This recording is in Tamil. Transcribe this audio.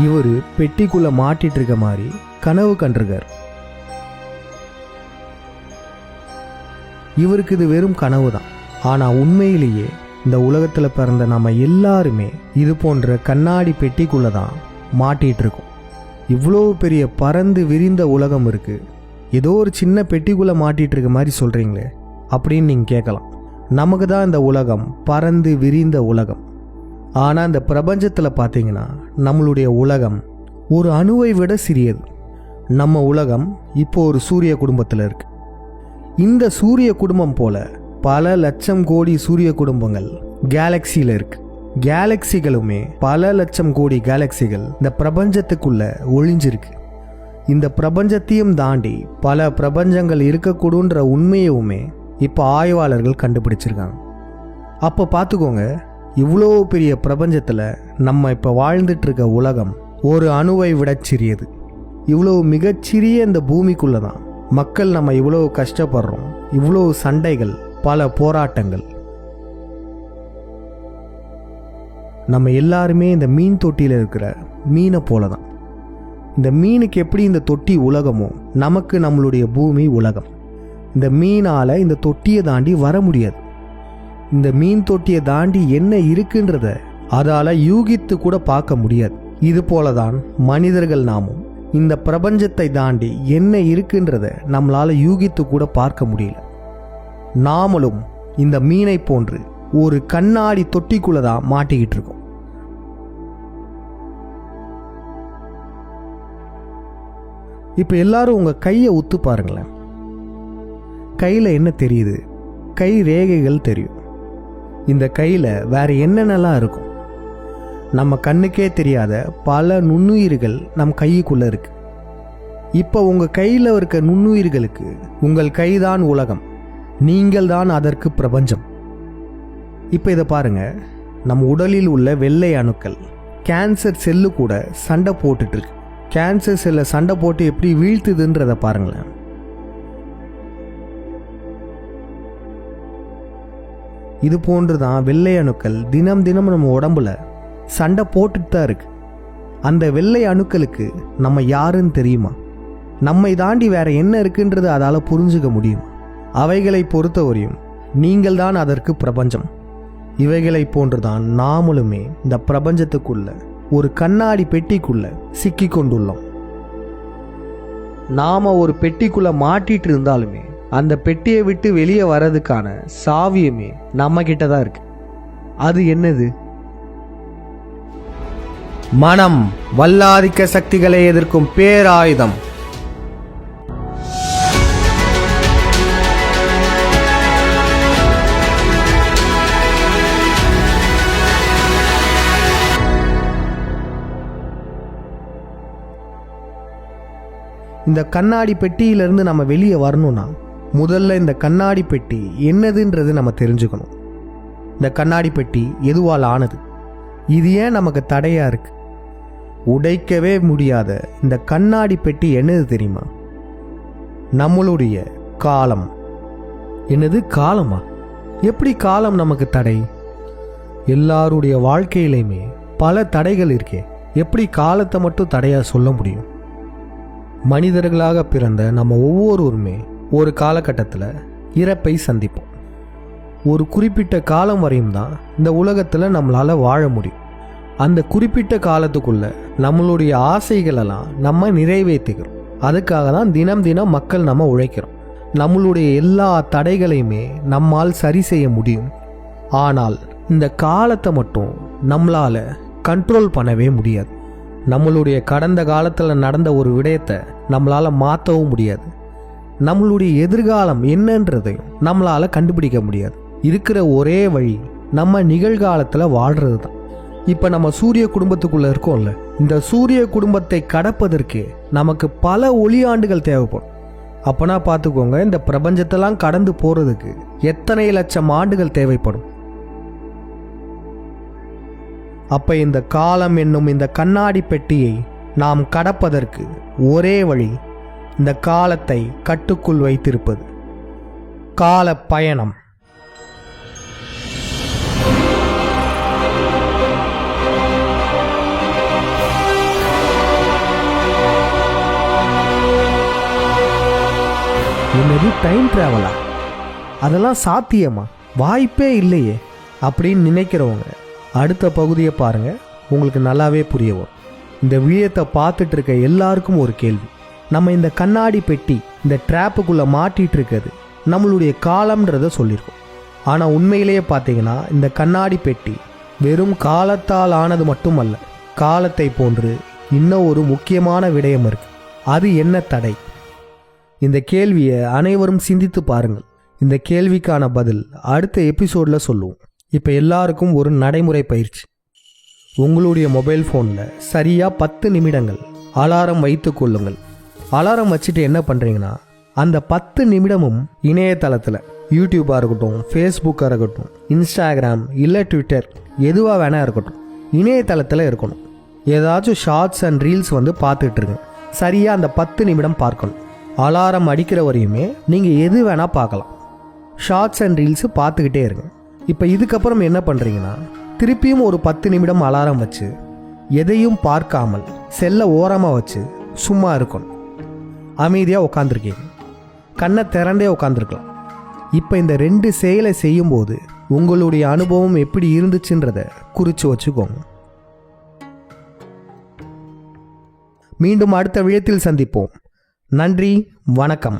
இவர் பெட்டிக்குள்ள மாட்டிட்டு இருக்க மாதிரி கனவு கண்டிருக்கார். இவருக்கு இது வெறும் கனவு தான். ஆனால் உண்மையிலேயே இந்த உலகத்தில் பிறந்த நம்ம எல்லாருமே இது போன்ற கண்ணாடி பெட்டிக்குள்ளே தான் மாட்டிகிட்டு இருக்கோம். இவ்வளோ பெரிய பறந்து விரிந்த உலகம் இருக்குது, ஏதோ ஒரு சின்ன பெட்டிக்குள்ளே மாட்டிகிட்டு இருக்க மாதிரி சொல்கிறீங்களே அப்படின்னு நீங்கள் கேட்கலாம். நமக்கு தான் இந்த உலகம் பறந்து விரிந்த உலகம். ஆனால் இந்த பிரபஞ்சத்தில் பார்த்தீங்கன்னா நம்மளுடைய உலகம் ஒரு அணுவை விட சிறியது. நம்ம உலகம் இப்போ ஒரு சூரிய குடும்பத்தில் இருக்குது. இந்த சூரிய குடும்பம் போல பல லட்சம் கோடி சூரிய குடும்பங்கள் கேலக்சியில் இருக்கு. கேலக்சிகளுமே பல லட்சம் கோடி கேலக்சிகள் இந்த பிரபஞ்சத்துக்குள்ள ஒளிஞ்சிருக்கு. இந்த பிரபஞ்சத்தையும் தாண்டி பல பிரபஞ்சங்கள் இருக்கக்கூடுன்ற உண்மையுமே இப்போ ஆய்வாளர்கள் கண்டுபிடிச்சிருக்காங்க. அப்போ பார்த்துக்கோங்க, இவ்வளோ பெரிய பிரபஞ்சத்தில் நம்ம இப்போ வாழ்ந்துட்டு இருக்க உலகம் ஒரு அணுவை விட சிறியது. இவ்வளோ மிகச்சிறிய இந்த பூமிக்குள்ளே தான் மக்கள் நம்ம இவ்வளோ கஷ்டப்படுறோம். இவ்வளோ சண்டைகள், பல போராட்டங்கள். நம்ம எல்லாருமே இந்த மீன் தொட்டியில் இருக்கிற மீனை போல தான். இந்த மீனுக்கு எப்படி இந்த தொட்டி உலகமோ நமக்கு நம்மளுடைய பூமி உலகம். இந்த மீனால் இந்த தொட்டியை தாண்டி வர முடியாது. இந்த மீன் தொட்டியை தாண்டி என்ன இருக்குன்றத அதால் யூகித்து கூட பார்க்க முடியாது. இது போல தான் மனிதர்கள் நாமும் இந்த பிரபஞ்சத்தை தாண்டி என்ன இருக்குன்றத நம்மளால் யூகித்து கூட பார்க்க முடியல. நாமளும் இந்த மீனை போன்று ஒரு கண்ணாடி தொட்டிக்குள்ள தான் மாட்டிக்கிட்டு இருக்கோம். இப்போ எல்லாரும் உங்கள் கையை உத்து பாருங்களேன். கையில் என்ன தெரியுது? கை ரேகைகள் தெரியும். இந்த கையில் வேற என்னென்னலாம் இருக்கும்? நம்ம கண்ணுக்கே தெரியாத பல நுண்ணுயிர்கள் நம் கைக்குள்ளே இருக்கு. இப்போ உங்கள் கையில் இருக்க நுண்ணுயிர்களுக்கு உங்கள் கைதான் உலகம், நீங்கள் தான் அதற்கு பிரபஞ்சம். இப்போ இதை பாருங்க, நம் உடலில் உள்ள வெள்ளை அணுக்கள் கேன்சர் செல்லு கூட சண்டை போட்டுட்டு இருக்கு. கேன்சர் செல்லை சண்டை போட்டு எப்படி வீழ்த்துதுன்றதை பாருங்களேன். இது போன்று தான் வெள்ளை அணுக்கள் தினம் தினம் நம்ம உடம்புல சண்டை போட்டுட்டு தான் இருக்கு. அந்த வெள்ளை அணுக்களுக்கு நம்ம யாருன்னு தெரியுமா? நம்மை தாண்டி வேற என்ன இருக்குன்றது அதால் புரிஞ்சுக்க முடியும். அவைகளை பொறுத்தவரையும் நீங்கள் தான் அதற்கு பிரபஞ்சம். இவைகளை போன்றுதான் நாமளுமே இந்த பிரபஞ்சத்துக்குள்ள ஒரு கண்ணாடி பெட்டிக்குள்ள சிக்கி கொண்டுள்ளோம். நாம ஒரு பெட்டிக்குள்ள மாட்டிட்டு இருந்தாலுமே அந்த பெட்டியை விட்டு வெளியே வர்றதுக்கான சாவியமே நம்ம கிட்ட தான் இருக்கு. அது என்னது? மனம், வல்லாதிக்க சக்திகளை எதிர்க்கும் பேராயுதம். இந்த கண்ணாடி பெட்டியிலிருந்து நம்ம வெளியே வரணும்னா முதல்ல இந்த கண்ணாடி பெட்டி என்னதுன்றது நம்ம தெரிஞ்சுக்கணும். இந்த கண்ணாடி பெட்டி எதுவால் ஆனது? இது ஏன் நமக்கு தடையா இருக்கு? உடைக்கவே முடியாத இந்த கண்ணாடி பெட்டி என்னது தெரியுமா? நம்மளுடைய காலம். என்னது காலமா? எப்படி காலம் நமக்கு தடை? எல்லாருடைய வாழ்க்கையிலையுமே பல தடைகள் இருக்கே, எப்படி காலத்தை மட்டும் தடையா சொல்ல முடியும்? மனிதர்களாக பிறந்த நம்ம ஒவ்வொருவருமே ஒரு காலகட்டத்தில் இறப்பை சந்திப்போம். ஒரு குறிப்பிட்ட காலம் வரையும் தான் இந்த உலகத்தில் நம்மளால் வாழ முடியும். அந்த குறிப்பிட்ட காலத்துக்குள்ள நம்மளுடைய ஆசைகளெல்லாம் நம்ம நிறைவேற்றிக்கிறோம். அதுக்காக தான் தினம் தினம் மக்கள் நம்ம உழைக்கிறோம். நம்மளுடைய எல்லா தடைகளையுமே நம்மால் சரி செய்ய முடியும். ஆனால் இந்த காலத்தை மட்டும் நம்மளால் கண்ட்ரோல் பண்ணவே முடியாது. நம்மளுடைய கடந்த காலத்தில் நடந்த ஒரு விடயத்தை நம்மளால் மாற்றவும் முடியாது. நம்மளுடைய எதிர்காலம் என்னன்றதையும் நம்மளால் கண்டுபிடிக்க முடியாது. இருக்கிற ஒரே வழி நம்ம நிகழ்காலத்தில் வாழ்கிறது தான். இப்போ நம்ம சூரிய குடும்பத்துக்குள்ளே இருக்கோம்ல, இந்த சூரிய குடும்பத்தை கடப்பதற்கு நமக்கு பல ஒளியாண்டுகள் தேவைப்படும். அப்போனா பார்த்துக்கோங்க, இந்த பிரபஞ்சத்தெல்லாம் கடந்து போகிறதுக்கு எத்தனை லட்சம் ஆண்டுகள் தேவைப்படும். அப்போ இந்த காலம் என்னும் இந்த கண்ணாடி பெட்டியை நாம் கடப்பதற்கு ஒரே வழி இந்த காலத்தை கட்டுக்குள் வைத்திருப்பது. கால பயணம். இது டைம் ட்ராவலா, அதெல்லாம் சாத்தியமா, வாய்ப்பே இல்லையே அப்படின்னு நினைக்கிறவங்க அடுத்த பகுதியை பாருங்கள், உங்களுக்கு நல்லாவே புரிய வரும். இந்த வீடியோத்தை பார்த்துட்டு இருக்க எல்லாருக்கும் ஒரு கேள்வி. நம்ம இந்த கண்ணாடி பெட்டி இந்த ட்ராப்புக்குள்ளே மாட்டிகிட்டு இருக்கிறது நம்மளுடைய காலம்ன்றதை சொல்லியிருக்கோம். ஆனால் உண்மையிலேயே பார்த்தீங்கன்னா இந்த கண்ணாடி பெட்டி வெறும் காலத்தால் ஆனது மட்டுமல்ல, காலத்தை போன்று இன்னும் ஒரு முக்கியமான விடயம் இருக்கு. அது என்ன தடை? இந்த கேள்வியை அனைவரும் சிந்தித்து பாருங்கள். இந்த கேள்விக்கான பதில் அடுத்த எபிசோடில் சொல்லுவோம். இப்போ எல்லாருக்கும் ஒரு நடைமுறை பயிற்சி. உங்களுடைய மொபைல் ஃபோனில் சரியாக 10 நிமிடங்கள் அலாரம் வைத்து கொள்ளுங்கள். அலாரம் வச்சுட்டு என்ன பண்ணுறீங்கன்னா, அந்த 10 நிமிடமும் இணையதளத்தில் யூடியூப்பாக இருக்கட்டும், ஃபேஸ்புக்காக இருக்கட்டும், இன்ஸ்டாகிராம் இல்லை ட்விட்டர் எதுவாக வேணா இருக்கட்டும், இணையதளத்தில் இருக்கணும். ஏதாச்சும் ஷார்ட்ஸ் அண்ட் ரீல்ஸ் பார்த்துட்ருங்க. சரியாக அந்த 10 நிமிடம் பார்க்கணும். அலாரம் அடிக்கிற வரையுமே நீங்கள் எது வேணால் பார்க்கலாம். ஷார்ட்ஸ் அண்ட் ரீல்ஸு பார்த்துக்கிட்டே இருங்க. இப்போ இதுக்கப்புறம் என்ன பண்ணுறீங்கன்னா, திருப்பியும் ஒரு 10 நிமிடம் அலாரம் வச்சு எதையும் பார்க்காமல் செல்லை ஓரமாக வச்சு சும்மா இருக்கணும். அமைதியாக உட்காந்துருக்கீங்க, கண்ணை திறந்தே உட்காந்துருக்கலாம். இப்போ இந்த 2 செயலை செய்யும்போது உங்களுடைய அனுபவம் எப்படி இருந்துச்சுன்றதை குறித்து வச்சுக்கோங்க. மீண்டும் அடுத்த விழத்தில் சந்திப்போம். நன்றி, வணக்கம்.